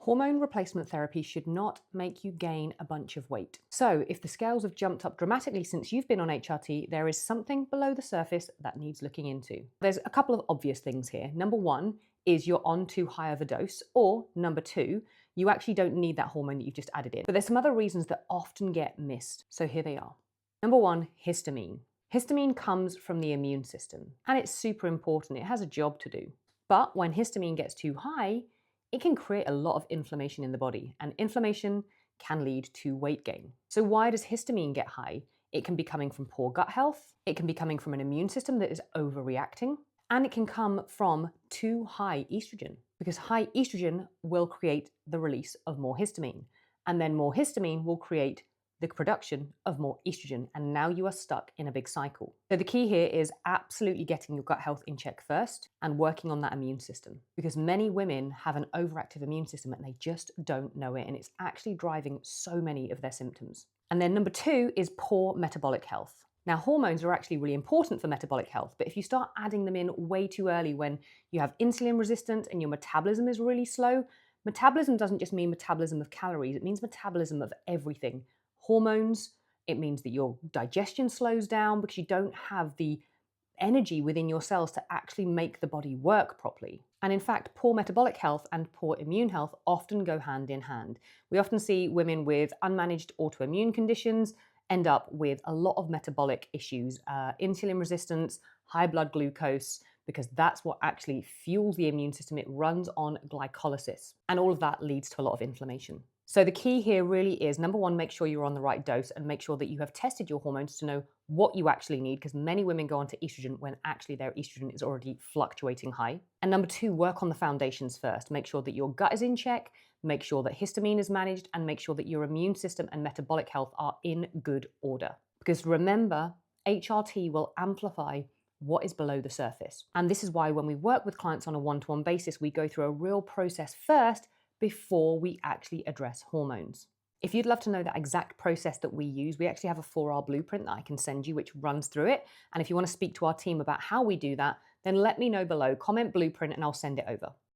Hormone replacement therapy should not make you gain a bunch of weight. So, if the scales have jumped up dramatically since you've been on HRT, there is something below the surface that needs looking into. There's a couple of obvious things here. Number one is you're on too high of a dose, or number two, you actually don't need that hormone that you've just added in. But there's some other reasons that often get missed. So, here they are. Number one, histamine. Histamine comes from the immune system, and it's super important. It has a job to do. But when histamine gets too high, it can create a lot of inflammation in the body, and inflammation can lead to weight gain. So why does histamine get high? It can be coming from poor gut health, it can be coming from an immune system that is overreacting, and it can come from too high estrogen, because high estrogen will create the release of more histamine, and then more histamine will create the production of more estrogen, and now you are stuck in a big cycle. So the key here is absolutely getting your gut health in check first and working on that immune system, because many women have an overactive immune system and they just don't know it, and it's actually driving so many of their symptoms. And then number two is poor metabolic health. Now, hormones are actually really important for metabolic health, but if you start adding them in way too early when you have insulin resistance and your metabolism is really slow, metabolism doesn't just mean metabolism of calories, it means metabolism of everything. Hormones, it means that your digestion slows down because you don't have the energy within your cells to actually make the body work properly. And in fact, poor metabolic health and poor immune health often go hand in hand. We often see women with unmanaged autoimmune conditions end up with a lot of metabolic issues, insulin resistance, high blood glucose, because that's what actually fuels the immune system. It runs on glycolysis, and all of that leads to a lot of inflammation. So the key here really is, number one, make sure you're on the right dose and make sure that you have tested your hormones to know what you actually need, because many women go onto estrogen when actually their estrogen is already fluctuating high. And number two, work on the foundations first. Make sure that your gut is in check, make sure that histamine is managed, and make sure that your immune system and metabolic health are in good order. Because remember, HRT will amplify what is below the surface. And this is why when we work with clients on a one-to-one basis, we go through a real process first before we actually address hormones. If you'd love to know that exact process that we use, we actually have a 4R blueprint that I can send you, which runs through it. And if you want to speak to our team about how we do that, then let me know below, comment blueprint, and I'll send it over.